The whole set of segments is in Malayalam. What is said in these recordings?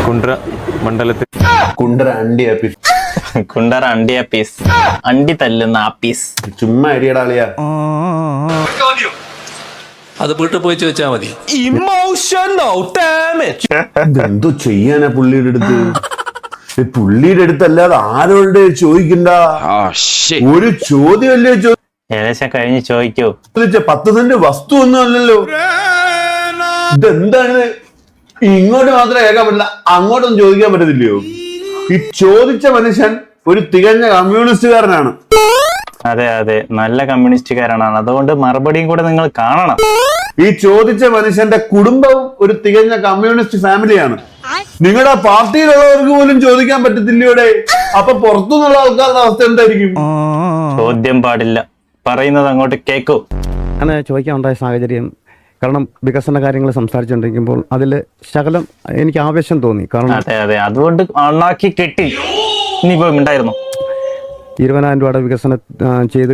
കുണ്ട്ര മണ്ഡലത്തിൽ കുണ്ടറ അണ്ടി ആപ്പീസ്. കുണ്ടറ അണ്ടി ആപ്പീസ്, അണ്ടി തല്ലുന്ന ആപ്പീസ്. ചുമ്മാ ഐഡിയടാളിയാ. അത് വീട്ടിൽ പോയി ചോദിച്ചാൽ മതി. ഇതെന്തോ ചെയ്യാനാ പുള്ളിയുടെ അടുത്ത്? പുള്ളിയുടെ അടുത്തല്ലാതെ ആരോടെ ചോദിക്കണ്ട. ഒരു ചോദ്യമല്ലേ ഏകദേശം കഴിഞ്ഞ് ചോദിക്കൂ. 10 സെന്റ് വസ്തു ഒന്നും അല്ലല്ലോ. ഇതെന്താണ്? ഇങ്ങോട്ട് മാത്രമേ കേൾക്കാൻ പറ്റില്ല, അങ്ങോട്ടൊന്നും ചോദിക്കാൻ പറ്റത്തില്ലയോ? ഈ ചോദിച്ച മനുഷ്യൻ ഒരു തികഞ്ഞ കമ്മ്യൂണിസ്റ്റുകാരനാണ്. അതെ അതെ, നല്ല കമ്മ്യൂണിസ്റ്റുകാരാണ്. അതുകൊണ്ട് മറുപടിയും കൂടെ നിങ്ങൾ കാണണം. ഈ ചോദിച്ച മനുഷ്യന്റെ കുടുംബവും ഒരു തികഞ്ഞ കമ്മ്യൂണിസ്റ്റ് ഫാമിലിയാണ്. നിങ്ങളുടെ പാർട്ടിയിലുള്ളവർക്ക് പോലും ചോദിക്കാൻ പറ്റത്തില്ലയോടെ? അപ്പൊ പുറത്തുനിന്നുള്ള ആൾക്കാരുടെ അവസ്ഥ എന്തായിരിക്കും? ചോദ്യം പാടില്ല, പറയുന്നത് അങ്ങോട്ട് കേക്കൂ. അങ്ങനെ ചോദിക്കാനുണ്ടായ സാഹചര്യം കാരണം വികസന കാര്യങ്ങൾ സംസാരിച്ചുകൊണ്ടിരിക്കുമ്പോൾ അതിൽ ശകലം എനിക്ക് ആവേശം തോന്നി. കാരണം അതെ അതെ, അതുകൊണ്ട് അണ്ണാക്കി കെട്ടി. ഇനിയിപ്പോ ഉണ്ടായിരുന്നു 20,000 രൂപയുടെ വികസനം ചെയ്ത്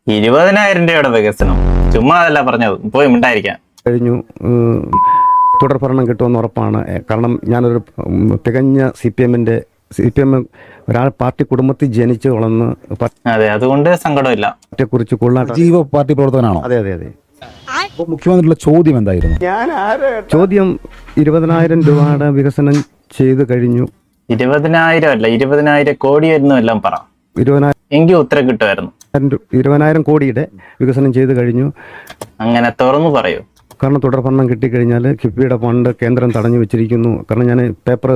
20,000 രൂപയുടെ വികസനം. ചുമ്മാ അതല്ല പറഞ്ഞത്, പോയി ഉണ്ടായിരിക്കാം. കഴിഞ്ഞു. തുടർഭരണം കിട്ടുമെന്ന് ഉറപ്പാണ്. കാരണം ഞാനൊരു തികഞ്ഞ CPM ഒരാൾ പാർട്ടി കുടുംബത്തിൽ ജനിച്ച് വളർന്ന് അതെ, അതുകൊണ്ട് സങ്കടമില്ല. പാർട്ടിയെക്കുറിച്ച് ജീവ പാർട്ടി പ്രവർത്തകനാണോ? അതെ അതെ അതെ. മുഖ്യമന്ത്രിയുടെ ചോദ്യം എന്തായിരുന്നു? ചോദ്യം 20,000 രൂപയുടെ വികസനം ചെയ്ത് കഴിഞ്ഞു. 20,000 അല്ല, 20,000 കോടിയായിരുന്നു എല്ലാം പറ. 20,000 എങ്കിൽ ഉത്തരം കിട്ടുമായിരുന്നു. 20,000 കോടിയുടെ വികസനം ചെയ്ത് കഴിഞ്ഞു. അങ്ങനെ തുറന്നു പറയൂ. കാരണം തുടർഭരണം കിട്ടിക്കഴിഞ്ഞാൽ കിഫ്ബിയുടെ ഫണ്ട് കേന്ദ്രം തടഞ്ഞു വെച്ചിരിക്കുന്നു. കാരണം ഞാൻ പേപ്പർ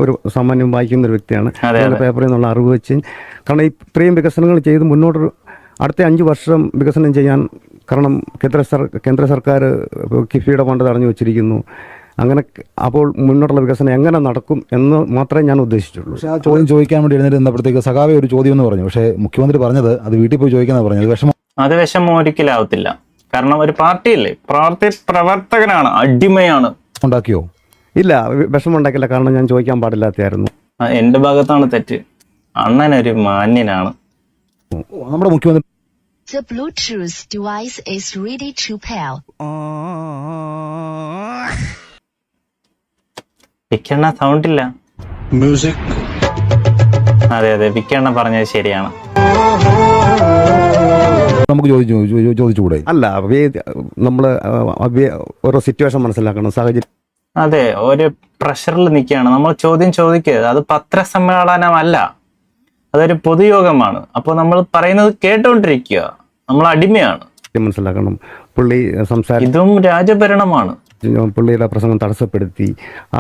ഒരു സാമാന്യം വായിക്കുന്ന ഒരു വ്യക്തിയാണ്. പേപ്പറിൽ നിന്നുള്ള അറിവ് വെച്ച് കാരണം ഇത്രയും വികസനങ്ങൾ ചെയ്ത് മുന്നോട്ട് അടുത്ത 5 വർഷം വികസനം ചെയ്യാൻ കാരണം കേന്ദ്ര സർക്കാർ കിഫ്ബിയുടെ ഫണ്ട് തടഞ്ഞു വെച്ചിരിക്കുന്നു. അങ്ങനെ അപ്പോൾ മുന്നോട്ടുള്ള വികസനം എങ്ങനെ നടക്കും എന്ന് മാത്രമേ ഞാൻ ഉദ്ദേശിച്ചുള്ളൂ. പക്ഷേ ആ ചോദ്യം ചോദിക്കാൻ വേണ്ടി എഴുന്നേറ്റപ്പോഴത്തേക്ക് സഖാവെ ഒരു ചോദ്യം എന്ന് പറഞ്ഞു. പക്ഷേ മുഖ്യമന്ത്രി പറഞ്ഞത് അത് വീട്ടിൽ പോയി ചോദിക്കാന്നാണ് പറഞ്ഞത്. അത് വിഷമം ഒരിക്കലാവത്തില്ല. കാരണം ഒരു പാർട്ടിയല്ലേ, പാർട്ടി പ്രവർത്തകനാണ്, അടിമയാണ്. ഉണ്ടാക്കിയോ? ഇല്ല, വിഷമം ഉണ്ടാക്കില്ല. കാരണം ഞാൻ ചോദിക്കാൻ പാടില്ലാത്തായിരുന്നു. എന്റെ ഭാഗത്താണ് തെറ്റ്. അണ്ണനൊരു മാന്യനാണ്. നമ്മുടെ മുഖ്യമന്ത്രി The Bluetooth device is ready to pair. വിക്കണ്ണ സൗണ്ട് ഇല്ല. അതെ അതെ, വിക്കണ്ണ പറഞ്ഞത് ശരിയാണ്. നമുക്ക് ചോദിച്ചുകൂടെ? അല്ല, നമ്മൾ ഓരോ സിറ്റുവേഷൻ മനസ്സിലാക്കണം, സാഹചര്യം. അതെ, ഒരു പ്രഷറിൽ നിൽക്കുകയാണ്. നമ്മൾ ചോദ്യം ചോദിക്കരുത്. അത് പത്രസമ്മേളനമല്ല, അതൊരു പൊതുയോഗമാണ്. അപ്പോൾ നമ്മൾ പറയുന്നത് കേട്ടോണ്ടിരിക്കുക. നമ്മൾ അടിമയാണ്. മനസ്സിലാക്കണം. പുള്ളി ഇതും രാജഭരണമാണ്. പുള്ളിയുടെ പ്രസംഗം തടസ്സപ്പെടുത്തി.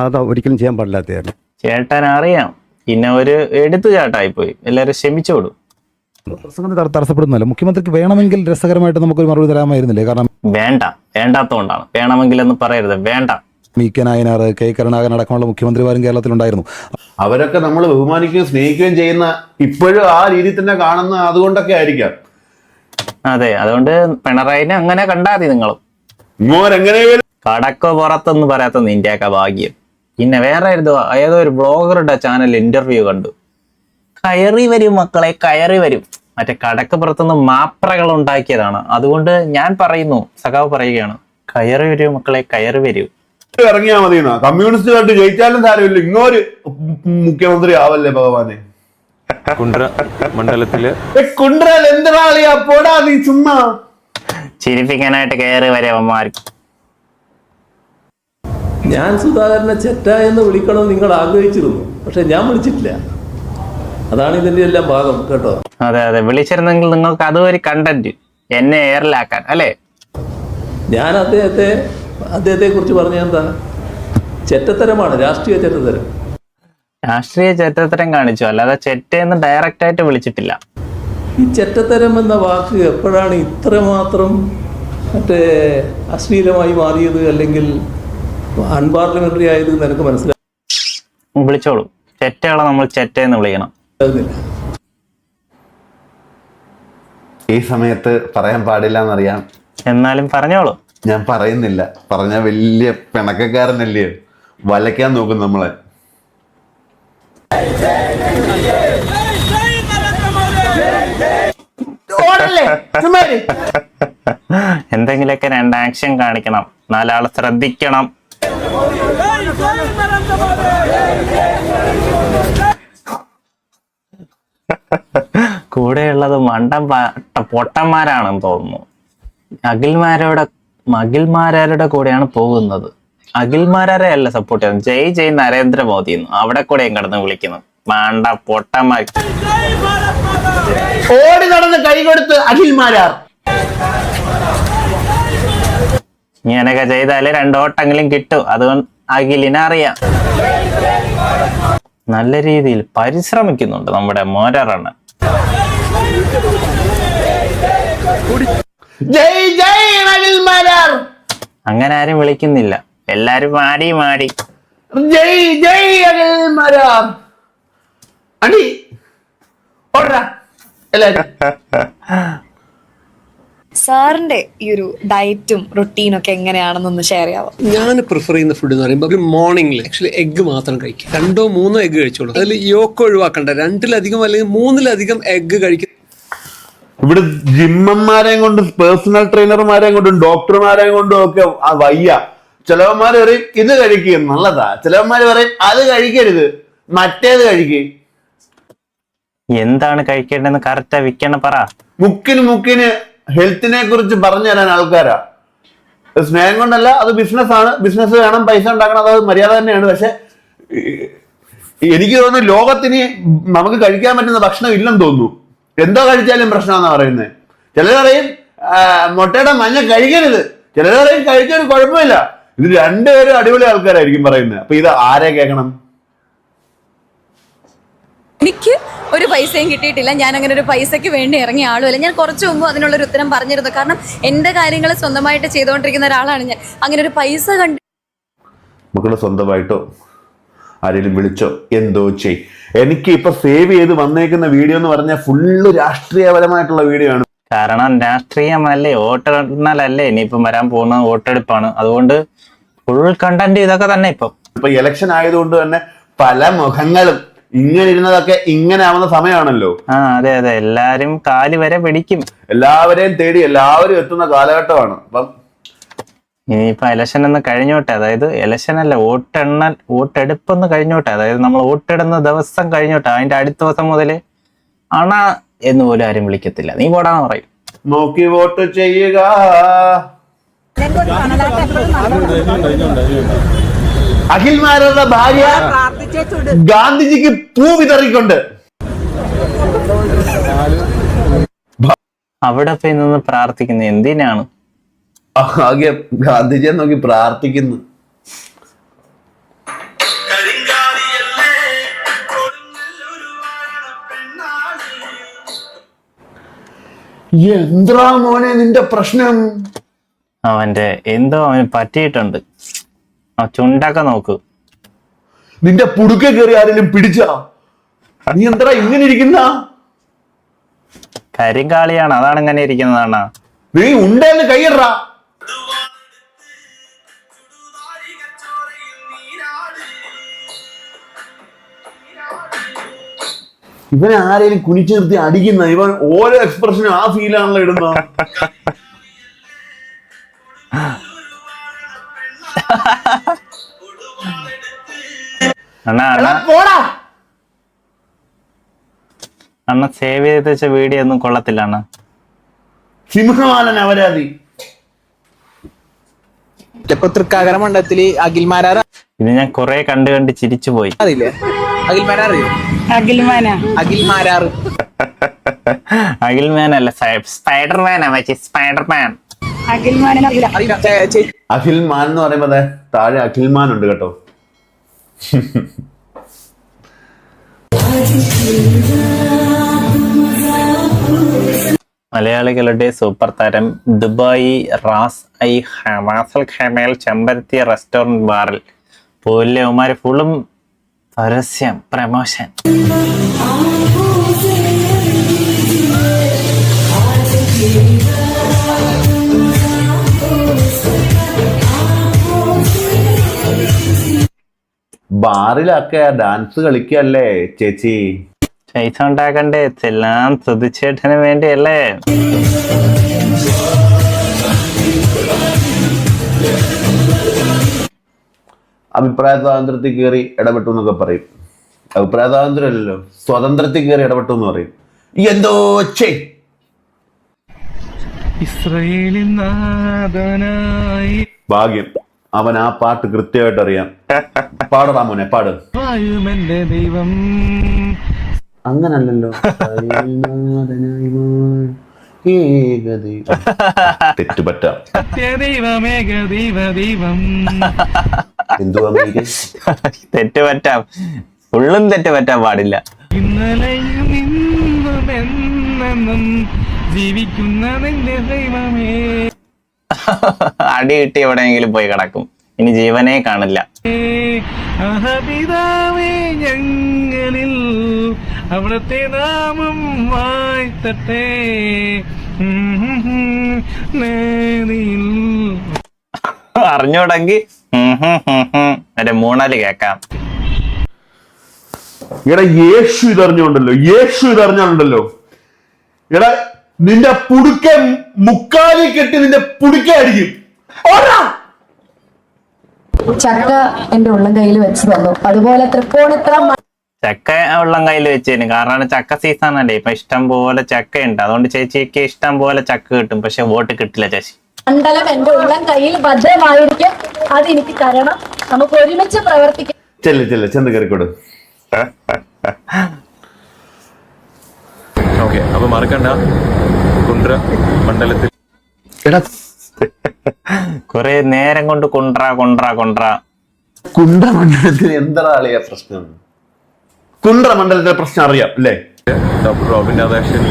അത് ഒരിക്കലും ചെയ്യാൻ പാടില്ലാത്തതായിരുന്നു. ചേട്ടൻ അറിയാം, പിന്നെ ഒരു എടുത്തുചാട്ടായിപ്പോയി. എല്ലാവരും ക്ഷമിച്ചോളൂ. പ്രസംഗത്തെ തടസ്സപ്പെടുന്നില്ല. മുഖ്യമന്ത്രിക്ക് വേണമെങ്കിൽ രസകരമായിട്ട് നമുക്കൊരു മറുപടി തരാമായിരുന്നില്ലേ? കാരണം വേണ്ടാത്തോണ്ടാണ്. വേണമെങ്കിൽ എന്ന് പറയരുത്, വേണ്ട. VK നായനാർ, K കരുണാകരൻ അടക്കമുള്ള മുഖ്യമന്ത്രിമാരും കേരളത്തിലുണ്ടായിരുന്നു. അവരൊക്കെ നമ്മൾ ബഹുമാനിക്കുകയും സ്നേഹിക്കുകയും ചെയ്യുന്ന, ഇപ്പോഴും ആ രീതിയിൽ തന്നെ കാണുന്ന, അതുകൊണ്ടൊക്കെ ആയിരിക്കാം. അതെ, അതുകൊണ്ട് പിണറായിനെ അങ്ങനെ കണ്ടാതി. നിങ്ങളും കടക്കോ പുറത്തൊന്നും പറയാത്ത നിന്റെയൊക്കെ ഭാഗ്യം. പിന്നെ വേറെ ഏതോ ഒരു ബ്ലോഗറുടെ ചാനൽ ഇന്റർവ്യൂ കണ്ടു. കയറി വരും മക്കളെ, കയറി വരും. മറ്റേ കടക്ക് പുറത്തുനിന്ന് മാപ്രകൾ ഉണ്ടാക്കിയതാണ്. അതുകൊണ്ട് ഞാൻ പറയുന്നു, സഖാവ് പറയുകയാണ്, കയറി വരൂ മക്കളെ, കയറി വരൂ. ഇറങ്ങിയാ മതി. കമ്മ്യൂണിസ്റ്റുകാർക്ക് ജയിച്ചാലും സാരമില്ല, ഇങ്ങോട്ട് മുഖ്യമന്ത്രി ആവല്ലേ ഭഗവാനെ. കുണ്ട്ര മണ്ഡലത്തില് കുണ്ട്രയിൽ എന്തിനാളിയാ പോടാ നീ ചുമ്മാ. ചിരിപ്പിക്കാനായിട്ട് കയറി വരവന്മാർ. ഞാൻ സുധാകരനെ ചെറ്റ എന്ന് വിളിക്കണം നിങ്ങൾ ആഗ്രഹിച്ചിരുന്നു, പക്ഷെ ഞാൻ വിളിച്ചിട്ടില്ല. അതാണ് ഇതിന്റെ എല്ലാം ഭാഗം കേട്ടോ. അതെ അതെ, വിളിച്ചിരുന്നെങ്കിൽ നിങ്ങൾക്ക് അതൊരു കണ്ടന്റ്, എന്നെ എയറിലാക്കാൻ അല്ലേ. ഞാൻ അദ്ദേഹത്തെ കുറിച്ച് പറഞ്ഞ എന്താ? ചെറ്റത്തരമാണ്, രാഷ്ട്രീയ ചെറ്റത്തരം. രാഷ്ട്രീയ ചെറ്റത്തരം കാണിച്ചു, അല്ലാതെ ചെറ്റയെന്ന് ഡയറക്റ്റ് ആയിട്ട് വിളിച്ചിട്ടില്ല. ഈ ചെറ്റത്തരം എന്ന വാക്ക് എപ്പോഴാണ് ഇത്രമാത്രം അശ്ലീലമായി മാറിയത്, അല്ലെങ്കിൽ അൺപാർലമെന്ററി ആയത് നിനക്ക് മനസ്സിലായി? വിളിച്ചോളൂ, ചെറ്റകളെ നമ്മൾ ചെറ്റയെന്ന് വിളിക്കണം. ഈ സമയത്ത് പറയാൻ പാടില്ല എന്നറിയാം, എന്നാലും പറഞ്ഞോളൂ. ഞാൻ പറയുന്നില്ല. പറഞ്ഞ വലിയ പിണക്കക്കാരനല്ലേ, വലയ്ക്കാൻ നോക്കും നമ്മളെ. എന്തെങ്കിലുമൊക്കെ 2 ആക്ഷൻ കാണിക്കണം, 4 ആളെ ശ്രദ്ധിക്കണം. പൊട്ടന്മാരാണെന്ന് തോന്നുന്നു. അഖിൽമാരാരുടെ കൂടെയാണ് പോകുന്നത്. അഖിൽമാരെ അല്ല സപ്പോർട്ട് ചെയ്യുന്നത്, ജയ് ജയ് നരേന്ദ്രമോദി എന്ന് അവിടെ കൂടെയും കിടന്ന് വിളിക്കുന്നു. വേണ്ട പൊട്ടന്മാർ. ഓടി നടന്ന് കൈ കൊടുത്ത് അഖിൽമാരാർ. ഇങ്ങനെയൊക്കെ ചെയ്താലേ 2 വോട്ടെങ്കിലും കിട്ടും. അതുകൊണ്ട് അഖിലിനറിയാം. നല്ല രീതിയിൽ പരിശ്രമിക്കുന്നുണ്ട് നമ്മുടെ മോരറണ്ണൻ. ജയ് ജയ് അഖിൽമാരാർ. അങ്ങനെ ആരും വിളിക്കുന്നില്ല, എല്ലാരും മാടി മാടി ജയ് ജയ് അഖിൽമാരാർ. അടി ഓടാ എല്ലാരും. സാറിന്റെ ഈ ഒരു ഡയറ്റും റുട്ടീനും ഒക്കെ എങ്ങനെയാണെന്നൊന്ന് ഷെയർ ചെയ്യാമോ? ഞാൻ പ്രിഫർ ചെയ്യുന്ന ഫുഡ് എന്ന് പറയുമ്പോൾ മോർണിംഗിൽ ആക്ച്വലി എഗ്ഗ് മാത്രം കഴിക്കും. 2 or 3 എഗ്ഗ് കഴിച്ചോളൂ. അതിൽ യോക്ക് ഒഴിവാക്കണ്ട. 2-ലധികം അല്ലെങ്കിൽ 3-ലധികം എഗ്ഗ് കഴിക്കും. ഇവിടെ ജിമ്മന്മാരെയും കൊണ്ട് പേഴ്സണൽ ട്രെയിനർമാരെയും കൊണ്ടും ഡോക്ടർമാരെയും കൊണ്ടും ഒക്കെ വയ്യ. ചിലവന്മാര് പറയും ഇത് കഴിക്കുക നല്ലതാ, ചിലവന്മാര് പറയും അത് കഴിക്കരുത്, മറ്റേത് കഴിക്കുക. എന്താണ് കഴിക്കേണ്ടതെന്ന് കറക്റ്റാ വിൽക്കണം പറ. മുക്കിന് ഹെൽത്തിനെ കുറിച്ച് പറഞ്ഞു തരാൻ ആൾക്കാരാ. സ്നേഹം കൊണ്ടല്ല, അത് ബിസിനസ്സാണ്. ബിസിനസ് വേണം, പൈസ ഉണ്ടാക്കണം, അത് മര്യാദ തന്നെയാണ്. പക്ഷെ എനിക്ക് തോന്നുന്നു ലോകത്തിന് നമുക്ക് കഴിക്കാൻ പറ്റുന്ന ഭക്ഷണം ഇല്ലെന്ന് തോന്നുന്നു. എന്തോ കഴിച്ചാലും പ്രശ്നമാണെന്നാ പറയുന്നത്. ചിലർ പറയും മുട്ടയുടെ മഞ്ഞ കഴിക്കരുത്, ചിലർ പറയും കഴിച്ചൊരു കുഴപ്പമില്ല. ഇത് 2 പേരും അടിപൊളി ആൾക്കാരായിരിക്കും പറയുന്നത്. അപ്പൊ ഇത് ആരെ കേൾക്കണം? എനിക്ക് ഒരു പൈസയും കിട്ടിയിട്ടില്ല. ഞാൻ അങ്ങനെ ഒരു പൈസയ്ക്ക് വേണ്ടി ഇറങ്ങിയ ആളുമല്ല. ഞാൻ കുറച്ച് മുമ്പ് അതിനുള്ളൊരു ഉത്തരം പറഞ്ഞിരുന്നു. കാരണം എൻ്റെ കാര്യങ്ങൾ സ്വന്തമായിട്ട് ചെയ്തുകൊണ്ടിരിക്കുന്ന ഒരാളാണ് ഞാൻ. അങ്ങനെ ഒരു പൈസ കണ്ട് മക്കള് സ്വന്തമായിട്ടോ ആരെങ്കിലും വിളിച്ചോ എന്തോ ചെയ്. എനിക്ക് ഇപ്പൊ സേവ് ചെയ്ത് വന്നേക്കുന്ന വീഡിയോ എന്ന് പറഞ്ഞാൽ ഫുള്ള് രാഷ്ട്രീയപരമായിട്ടുള്ള വീഡിയോ ആണ്. കാരണം രാഷ്ട്രീയമല്ലേ, വോട്ടെണ്ണലല്ലേ ഇനിയിപ്പം വരാൻ പോകുന്ന വോട്ടെടുപ്പാണ്. അതുകൊണ്ട് ഫുൾ കണ്ടന്റ് ഇതൊക്കെ തന്നെ. ഇപ്പൊ ഇലക്ഷൻ ആയതുകൊണ്ട് തന്നെ പല മുഖങ്ങളും ഇങ്ങനെ ഇരുന്നതൊക്കെ ഇങ്ങനെ ആവുന്ന സമയമാണല്ലോ. അതെ അതെ, എല്ലാരും കാല് വരെ പിടിക്കും. എല്ലാവരെയും തേടി എല്ലാവരും എത്തുന്ന കാലഘട്ടമാണ്. അപ്പം ഇനിയിപ്പോ ഇലക്ഷൻ ഒന്ന് കഴിഞ്ഞോട്ടെ. അതായത് ഇലക്ഷൻ അല്ല, വോട്ടെടുപ്പൊന്ന് കഴിഞ്ഞോട്ടെ. അതായത് നമ്മൾ വോട്ടിടുന്ന ദിവസം കഴിഞ്ഞോട്ടെ. അതിന്റെ അടുത്ത ദിവസം മുതല് അണ എന്ന് പോലും ആരും വിളിക്കത്തില്ല. നീ പോടാന്ന് പറയും. നോക്കി വോട്ട് ചെയ്യുക. അഖിൽമാരുടെ ഭാര്യ ഗാന്ധിജിക്ക് പൂ വിതറിക്കൊണ്ട് അവിടെ പോയി നിന്ന് പ്രാർത്ഥിക്കുന്നത് എന്തിനാണ്? ആകെ ഗാന്ധിജിയെ നോക്കി പ്രാർത്ഥിക്കുന്നു. എന്താ മോനെ നിന്റെ പ്രശ്നം? അവന്റെ എന്തോ അവന് പറ്റിയിട്ടുണ്ട്. ആ ചുണ്ടൊക്കെ നോക്ക്. നിന്റെ പുടുക്കെ കയറി ആരെങ്കിലും പിടിച്ചാ? നീ എന്താ ഇങ്ങനെ ഇരിക്കുന്ന? കരിങ്കാളിയാണ്, അതാണ് ഇങ്ങനെ ഇരിക്കുന്നതാണ്. നീ ഉണ്ടെന്ന് കൈയിടറാ. ഇവനെ ആരെയും കുനിച്ചു നിർത്തി അടിക്കുന്ന ഇവൻ ഓരോ എക്സ്പ്രഷനും ആ ഫീലാണല്ലോ ഇടുന്ന. അണ്ണ സേവ് ചെയ്ത് വെച്ച വീഡിയോ ഒന്നും കൊള്ളത്തില്ല അണ്ണ. സിംഹവാലൻ അവരാതി. തൃക്കാക്കര മണ്ഡലത്തില് അഖിൽമാരാർ. ഇത് ഞാൻ കുറെ കണ്ട് ചിരിച്ചു പോയി. അറിയില്ലേ അഖിൽമാരാർ? അഖിൽമാരാർ അഖിൽമാൻ അല്ല, സ്പൈഡർമാനാ. സ്പൈഡർമാൻ അഖിൽമാൻ എന്ന് പറയുമ്പോ താഴെ അഖിൽമാൻ ഉണ്ട് കേട്ടോ. മലയാളികളുടെ സൂപ്പർ താരം ദുബായ് റാസൽ ഖമേൽ ചെമ്പരത്തി റെസ്റ്റോറന്റ് ബാറിൽ പോലെ അവന്മാര് ഫുള്ളും പരസ്യം, പ്രമോഷൻ. ബാറിലൊക്കെ ഡാൻസ് കളിക്കല്ലേ ചേച്ചി? പൈസ ഉണ്ടാക്കണ്ടേ? എല്ലാം സുധിച്ചേട്ടന് വേണ്ടിയല്ലേ? അഭിപ്രായ സ്വാതന്ത്ര്യത്തിൽ കയറി ഇടപെട്ടു എന്നൊക്കെ പറയും. അഭിപ്രായ സ്വാതന്ത്ര്യമല്ലല്ലോ, സ്വതന്ത്രത്തിൽ കയറി ഇടപെട്ടു എന്ന് പറയും. എന്തോ ഇസ്രായേലിൻ നാഥനായി ഭാഗ്യം, അവൻ ആ പാട്ട് കൃത്യമായിട്ട് അറിയാം. പാടടാ മോനെ, പാട്. വായുമെന്റെ ദൈവം. അങ്ങനല്ലല്ലോ. തെറ്റുപറ്റാം. സത്യദൈവമേക ദൈവം. എന്തുവാ തെറ്റുപറ്റാം, ഉള്ളും തെറ്റുപറ്റാൻ പാടില്ല. ഇന്നലെയും ഇന്നും എന്നെന്നും ജീവിക്കുന്ന നിന്റെ ദൈവമേ. അടി കിട്ടി എവിടെയെങ്കിലും പോയി കിടക്കും, ഇനി ജീവനെ കാണില്ല. അഹപിതാവേ ഞങ്ങളിൽ അവിടുത്തെ നാമം വാഴ്ത്തട്ടെ. അറിഞ്ഞോടെങ്കിൽ മറ്റേ മൂണല് കേക്കാം. എടാ യേശു ഇതറിഞ്ഞുണ്ടല്ലോ. എടാ നിന്റെ പുടുക്ക മുക്കാലി കെട്ടി നിന്റെ പുടുക്ക അടിക്കും. ചക്ക എന്റെ ഉള്ളം കയ്യിൽ വെച്ച് തന്നു. അതുപോലെ തൃപ്പൂണിത്തറ ചക്ക ഉള്ളം കയ്യിൽ വെച്ചേന്, കാരണം ചക്ക സീസൺ അല്ലേ, ഇപ്പൊ ഇഷ്ടം പോലെ ചക്ക ഉണ്ട്. അതുകൊണ്ട് ചേച്ചിക്ക് ഇഷ്ടം പോലെ ചക്ക കിട്ടും, പക്ഷെ വോട്ട് കിട്ടില്ല ചേച്ചി. മണ്ഡലം എന്റെ ഉള്ളം കയ്യിൽ ഭദ്രമായിരിക്കും, അത് എനിക്ക് തരണം. നമുക്ക് ഒരുമിച്ച് പ്രവർത്തിക്കാം. ചെന്ന് കയറിക്കോട്. ഓക്കെ, അപ്പൊ മറക്കണ്ട, കുണ്ട്ര മണ്ഡലത്തിൽ കുറെ നേരം കൊണ്ട് കൊണ്ട്ര കുണ്ട്ര മണ്ഡലത്തിൽ എന്താ ആളിയാ പ്രശ്നം? കുണ്ട്ര മണ്ഡലത്തിലെ പ്രശ്നം അറിയാം അല്ലേ? Doctor Robin Radhakrishnan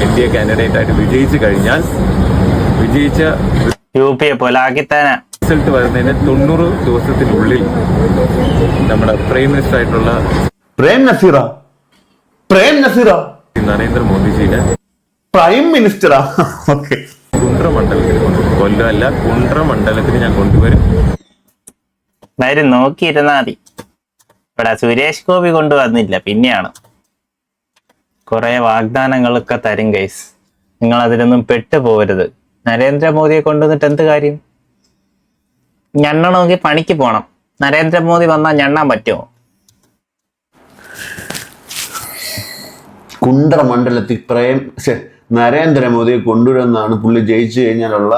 NDA candidate ആയിട്ട് വിജയിച്ചു കഴിഞ്ഞാൽ വിജയിച്ച UP പോലെ ആക്കിത്തന്നെ റിസൾട്ട് വരുന്നതിന് 90 ദിവസത്തിനുള്ളിൽ നമ്മുടെ പ്രൈം മിനിസ്റ്റർ ആയിട്ടുള്ള പ്രേം നസീറ നരേന്ദ്രമോദിജിനെ പ്രൈം മിനിസ്റ്ററാ. ഓക്കെ, കുണ്ട്ര മണ്ഡലത്തിൽ കൊണ്ടുവരും. കൊല്ലമല്ല, കുണ്ട്ര മണ്ഡലത്തിൽ ഞാൻ കൊണ്ടുവരും. വരും, നോക്കിയിരുന്നാ മതി. ഇവിടെ സുരേഷ് ഗോപി കൊണ്ടുവന്നില്ല, പിന്നെയാണ് കുറെ വാഗ്ദാനങ്ങളൊക്കെ തരും ഗൈസ്. നിങ്ങൾ അതിലൊന്നും പെട്ടുപോകരുത്. നരേന്ദ്രമോദിയെ കൊണ്ടുവന്നിട്ട് എന്ത് കാര്യം? ഞണ്ണണമെങ്കിൽ പണിക്ക് പോണം. നരേന്ദ്രമോദി വന്നാൽ ഞണ്ണാൻ പറ്റുമോ? കുണ്ട്ര മണ്ഡലത്തിൽ നരേന്ദ്രമോദിയെ കൊണ്ടുവരുന്നതാണ് പുള്ളി ജയിച്ചു കഴിഞ്ഞാലുള്ള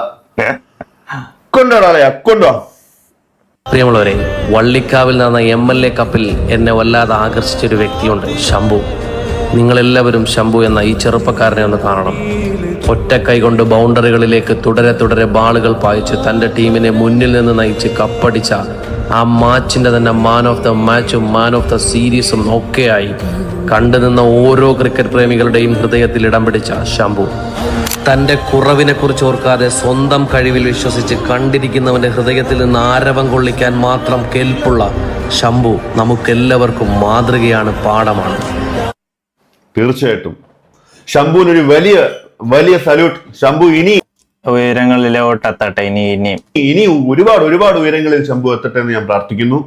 കൊണ്ടുപോടാ. പ്രിയമുള്ളവരെ, വള്ളിക്കാവിൽ നടന്ന MLA കപ്പിൽ എന്നെ വല്ലാതെ ആകർഷിച്ചൊരു വ്യക്തിയുണ്ട്, ശംഭു. നിങ്ങളെല്ലാവരും ശംഭു എന്ന ഈ ചെറുപ്പക്കാരനെ ഒന്ന് കാണണം. ഒറ്റക്കൈ കൊണ്ട് ബൗണ്ടറികളിലേക്ക് തുടരെ ബാളുകൾ പായിച്ച് തൻ്റെ ടീമിനെ മുന്നിൽ നിന്ന് നയിച്ച് കപ്പടിച്ച ആ മാച്ചിൻ്റെ തന്നെ മാൻ ഓഫ് ദ മാച്ചും മാൻ ഓഫ് ദ സീരീസും ഒക്കെയായി കണ്ടുനിന്ന ഓരോ ക്രിക്കറ്റ് പ്രേമികളുടെയും ഹൃദയത്തിൽ ഇടം പിടിച്ച ശംഭു. തൻ്റെ കുറവിനെ കുറിച്ച് ഓർക്കാതെ സ്വന്തം കഴിവിൽ വിശ്വസിച്ച് കണ്ടിരിക്കുന്നവന്റെ ഹൃദയത്തിൽ നിന്ന് ആരവം കൊള്ളിക്കാൻ മാത്രം കെൽപ്പുള്ള ശംഭു നമുക്കെല്ലാവർക്കും മാതൃകയാണ്, പാഠമാണ്. തീർച്ചയായിട്ടും ശംഭുവിനൊരു വലിയ സല്യൂട്ട്. ശംഭു ഇനി ഉയരങ്ങളിലോട്ടെത്തട്ടെ. ഇനി ഒരുപാട് ഉയരങ്ങളിൽ ശംഭു എത്തട്ടെ എന്ന് ഞാൻ പ്രാർത്ഥിക്കുന്നു.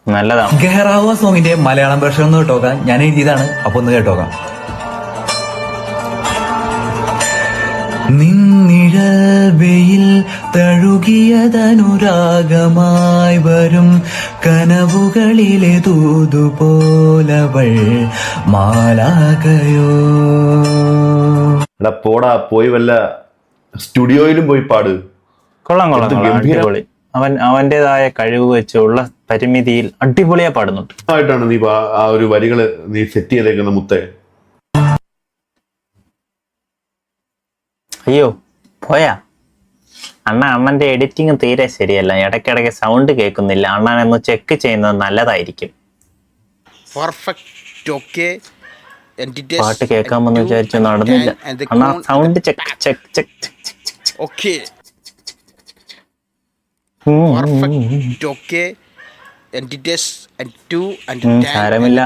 നല്ലതാണ്. ഗഹറാവ സോങ്ങിന്റെ മലയാളം വേർഷൻ ഒന്ന് കേട്ടോക്കാം. ഞാൻ എഴുതിയതാണ്, അപ്പൊ ഒന്ന് കേട്ടോക്കാം. നിന്നിഴൽ തഴുകിയതനുരാഗമായി വരും കനവുകളിലെ തൂതുപോലവൾ മാലാകയോ. എടാ പോടാ, പോയി വല്ല സ്റ്റുഡിയോയിലും പോയി പാട്. കൊള്ളാം. അടിപൊളി. അവന്റേതായ കഴിവ് വെച്ചുള്ള പരിമിതിയിൽ അടിപൊളിയാ പാടുന്നുണ്ട്. ആയിട്ടാണ് നീ ആ ഒരു വരികള് നീ സെറ്റ് ചെയ്തേക്കുന്ന മുത്തേ. അയ്യോ പോയാ അണ്ണന്റെ എഡിറ്റിംഗ് തീരെ ശരിയല്ല. ഇടയ്ക്കിടയ്ക്ക് സൗണ്ട് കേൾക്കുന്നില്ല. അണ്ണനൊന്ന് ചെക്ക് ചെയ്യുന്നത് നല്ലതായിരിക്കും. പാട്ട് കേൾക്കാമെന്ന് വിചാരിച്ചു, നടന്നില്ല. അണ്ണാ സൗണ്ട് ചെക്ക്. സാരമില്ല,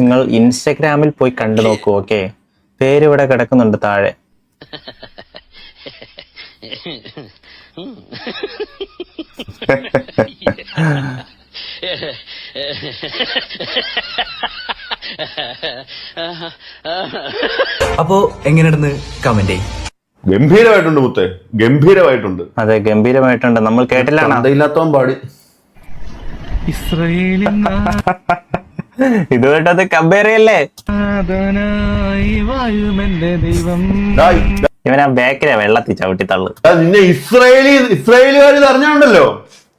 നിങ്ങൾ ഇൻസ്റ്റഗ്രാമിൽ പോയി കണ്ടു നോക്കൂ. ഓക്കെ, പേര് ഇവിടെ കിടക്കുന്നുണ്ട് താഴെ. അപ്പോ എങ്ങനെയുണ്ടെന്ന് കമന്റ് ചെയ്യും. ഗംഭീരമായിട്ടുണ്ട് മുത്തേ, ഗംഭീരമായിട്ടുണ്ട്. അതെ, ഗംഭീരമായിട്ടുണ്ട്. നമ്മൾ കേട്ടില്ലാണ് ഇല്ലാത്തവൻ പാടി. ഇസ്രായേലിൻ ഇതുമായിട്ടത് കമ്പയർ ചെയ്യല്ലേ? നാഥനായി വായുമെന്റെ ദൈവം. ഇവൻ ആ ബാക്കിലെ വെള്ളത്തിൽ ചവിട്ടി തള്ളു. നിന്നെ ഇസ്രായേലുകാർ ഇത് അറിഞ്ഞോണ്ടല്ലോ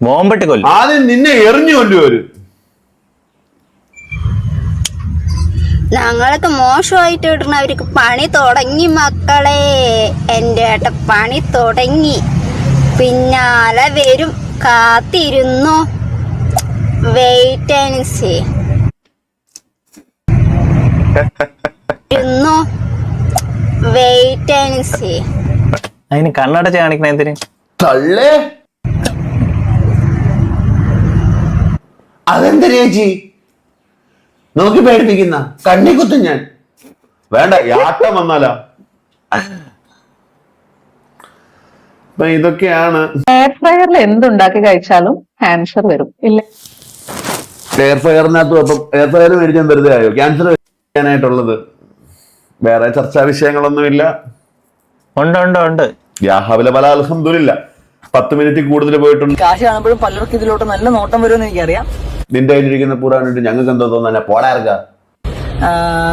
ബോംബിട്ട് കൊല്ലും. ആദ്യം നിന്നെ എറിഞ്ഞു കൊല്ലുവര്. ഞങ്ങളൊക്കെ മോശമായിട്ട് ഇടുന്ന അവർക്ക് പണി തുടങ്ങി മക്കളെ. എൻ്റെ ഏട്ട പണി തുടങ്ങി, പിന്നാലെ വരും, കാത്തിരുന്നു. Wait and see. Wait and see. അതിന് കണ്ണടച്ച് കാണിക്കണ എന്തിന്? തള്ളേ അതെന്താ ചേച്ചി നോക്കി പേടിപ്പിക്കുന്ന? കണ്ണി കുത്തും ഞാൻ. വേണ്ട, യാട്ടം വന്നാലാ. അപ്പൊ ഇതൊക്കെയാണ്. എയർ ഫ്രയറിൽ എന്തുണ്ടാക്കി കഴിച്ചാലും ക്യാൻസർ വരും ഇല്ല? എയർ ഫ്രയറിനകത്ത് അപ്പം എയർ ഫ്രയർ മേടിച്ചാൽ വെറുതെ ആയോ ക്യാൻസർ വരാനായിട്ടുള്ളത്? വേറെ ചർച്ചാ വിഷയങ്ങളൊന്നുമില്ല. ഉണ്ട്. യാഹവിലെ പല അൽഹംദുലില്ല 10 മിനിറ്റ് കൂടുതൽ പോയിട്ടുണ്ട്. കാശ് കാണുമ്പോഴും പലർക്കും ഇതിലോട്ട് നല്ല നോട്ടം വരുമെന്ന് എനിക്കറിയാം. നിന്റെ കയ്യിലിരിക്കുന്ന പൂറ കണ്ടിട്ട് ഞങ്ങൾക്ക് എന്തോ തോന്നാ പോടാർക്ക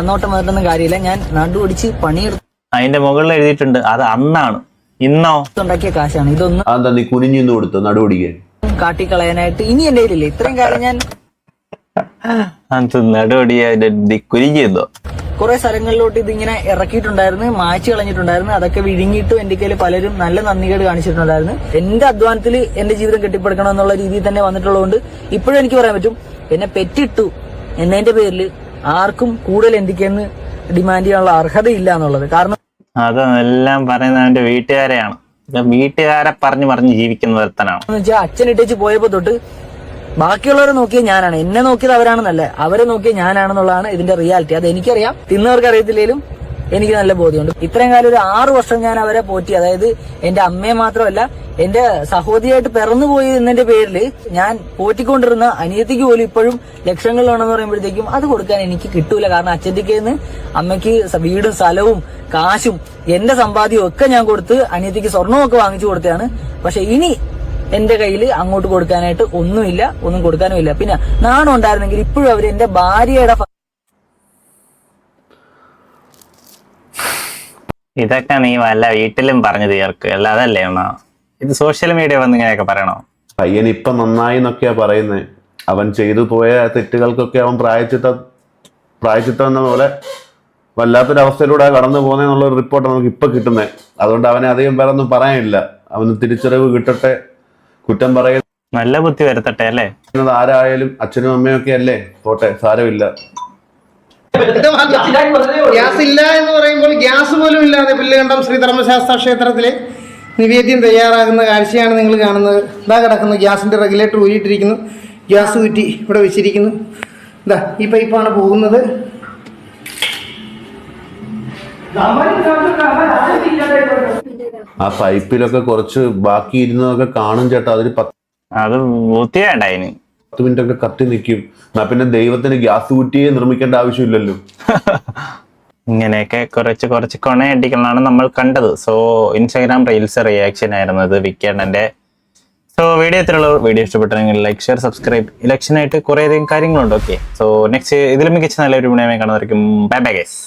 നോട്ടം വന്നിട്ടൊന്നും കാര്യമില്ല. ഞാൻ നടുപിടിച്ച് പണിയെടുത്ത് അതിന്റെ മുകളിൽ എഴുതിയിട്ടുണ്ട് അത് അന്നാണ്, ഇന്നോ ഉണ്ടാക്കിയ കാശാണ്. ഇതൊന്നും അതെന്താ നീ കുനിഞ്ഞു കൊടുത്തു നടുപിടിക്കാൻ? കാട്ടിക്കളയാനായിട്ട് ഇനി എന്റെ കയ്യിലില്ല. ഇത്രയും കാലം ഞാൻ നടുപടിയായി കുരിഞ്ഞോ കുറെ സ്ഥലങ്ങളിലോട്ട് ഇതിങ്ങനെ ഇറക്കിയിട്ടുണ്ടായിരുന്നു, മായ്ച്ചു കളഞ്ഞിട്ടുണ്ടായിരുന്നു. അതൊക്കെ വിഴുങ്ങിയിട്ടും എന്റെ കയ്യിൽ പലരും നല്ല നന്ദികേട് കാണിച്ചിട്ടുണ്ടായിരുന്നു. എന്റെ അധ്വാനത്തിൽ എന്റെ ജീവിതം കെട്ടിപ്പടുക്കണം എന്നുള്ള രീതിയിൽ തന്നെ വന്നിട്ടുള്ളതുകൊണ്ട് ഇപ്പോഴും എനിക്ക് പറയാൻ പറ്റും, എന്നെ പെറ്റിട്ടു എന്നതിന്റെ പേരിൽ ആർക്കും കൂടുതൽ എന്തിക്കെന്ന് ഡിമാൻഡ് ചെയ്യാനുള്ള അർഹതയില്ല എന്നുള്ളത്. കാരണം അതെല്ലാം പറയുന്നത് അവന്റെ വീട്ടുകാരെയാണ്. വീട്ടുകാരെ പറഞ്ഞു ജീവിക്കുന്ന ഒരുത്തനാണ്. എന്ന് വെച്ചാൽ അച്ഛൻ ഇട്ടേച്ച് പോയപ്പോ തൊട്ട് ബാക്കിയുള്ളവരെ നോക്കിയത് ഞാനാണ്, എന്നെ നോക്കിയത് അവരാണെന്നല്ല, അവരെ നോക്കിയത് ഞാനാണെന്നുള്ളതാണ് ഇതിന്റെ റിയാലിറ്റി. അത് എനിക്കറിയാം, തിന്നവർക്ക് അറിയത്തില്ലേലും എനിക്ക് നല്ല ബോധ്യമുണ്ട്. ഇത്രയും കാലം ഒരു 6 വർഷം ഞാൻ അവരെ പോറ്റി. അതായത് എന്റെ അമ്മയെ മാത്രമല്ല എന്റെ സഹോദരിയായിട്ട് പിറന്നുപോയി എന്നതിന്റെ പേരിൽ ഞാൻ പോറ്റിക്കൊണ്ടിരുന്ന അനിയത്തിക്ക് പോലും ഇപ്പോഴും ലക്ഷങ്ങളിലാണെന്ന് പറയുമ്പോഴത്തേക്കും അത് കൊടുക്കാൻ എനിക്ക് കിട്ടൂല. കാരണം അച്ഛൻ്റെന്ന് അമ്മയ്ക്ക് വീടും സ്ഥലവും കാശും എന്റെ സമ്പാദ്യവും ഒക്കെ ഞാൻ കൊടുത്ത് അനിയത്തിക്ക് സ്വർണമൊക്കെ വാങ്ങിച്ചു കൊടുത്തതാണ്. പക്ഷെ ഇനി എന്റെ കയ്യിൽ അങ്ങോട്ട് കൊടുക്കാനായിട്ട് ഒന്നുമില്ല, ഒന്നും കൊടുക്കാനുമില്ല. പിന്നെ നാണം ഉണ്ടായിരുന്നെങ്കിൽ ഇപ്പോഴും അവര് എന്റെ ഭാര്യയുടെ ഇതൊക്കെ നീ വല്ല വീട്ടിലും പറഞ്ഞു തീർക്കുക, അല്ലാതല്ലേ അണ്ണാ ഇത് സോഷ്യൽ മീഡിയ വന്ന് ഇങ്ങനെയൊക്കെ പറയണോ? പയ്യൻ ഇപ്പൊ നന്നായി എന്നൊക്കെയാ പറയുന്നത്. അവൻ ചെയ്തു പോയ തെറ്റുകൾക്കൊക്കെ അവൻ പ്രായച്ചിത്തം എന്ന പോലെ വല്ലാത്തൊരവസ്ഥയിലൂടെ കടന്നു പോകുന്നതെന്നുള്ളൊരു റിപ്പോർട്ട് നമുക്ക് ഇപ്പൊ കിട്ടുന്നത്. അതുകൊണ്ട് അവനെ അധികം പേരെ ഒന്നും പറയാനില്ല. അവന് തിരിച്ചറിവ് കിട്ടട്ടെ, കുറ്റം പറയുന്നത് നല്ല ബുദ്ധി വരുത്തട്ടെ അല്ലേ? ആരായാലും അച്ഛനും അമ്മയും ഒക്കെ അല്ലേ, പോട്ടെ, സാരമില്ല. ഗ്യാസ് ഇല്ല എന്ന് പറയുമ്പോൾ ഗ്യാസ് പോലും ഇല്ലാതെ പുല്ലുകണ്ടം ശ്രീ ധർമ്മശാസ്ത്ര ക്ഷേത്രത്തിലെ നിവേദ്യം തയ്യാറാകുന്ന കാഴ്ചയാണ് നിങ്ങൾ കാണുന്നത്. ഇതാ കിടക്കുന്നു, ഗ്യാസിന്റെ റെഗുലേറ്റർ ഊരിയിട്ടിരിക്കുന്നു, ഗ്യാസ് ഊറ്റി ഇവിടെ വെച്ചിരിക്കുന്നു. ഇതാ ഈ പൈപ്പാണ് പോകുന്നത്. ആ പൈപ്പിലൊക്കെ കുറച്ച് ബാക്കി ഇരുന്നതൊക്കെ കാണും ചേട്ടാ. അത് ബുദ്ധിവേണ്ട അതിന്. 10 മിനിറ്റ് ഒക്കെ കത്തി നിൽക്കും. എന്നാ പിന്നെ ദൈവത്തിന് ഗ്യാസ് കുറ്റിയെ നിർമ്മിക്കേണ്ട ആവശ്യമില്ലല്ലോ. ഇങ്ങനെയൊക്കെ കുറച്ച് കൊണയടികളാണ് നമ്മൾ കണ്ടത്. സോ ഇൻസ്റ്റാഗ്രാം റീൽസ് റിയാക്ഷൻ ആയിരുന്നു ഇത് വീക്കെൻഡിന്റെ. സോ വീഡിയോ ഇഷ്ടപ്പെട്ടെങ്കിൽ ലൈക്ക്, ഷെയർ, സബ്സ്ക്രൈബ്. ഇലക്ഷനായിട്ട് കുറേയധികം കാര്യങ്ങളുണ്ട്. ഓക്കെ, സോ നെക്സ്റ്റ് ഇതിലും മികച്ച നല്ലൊരു വീഡിയോ കാണുന്നതായിരിക്കും. Bye bye guys.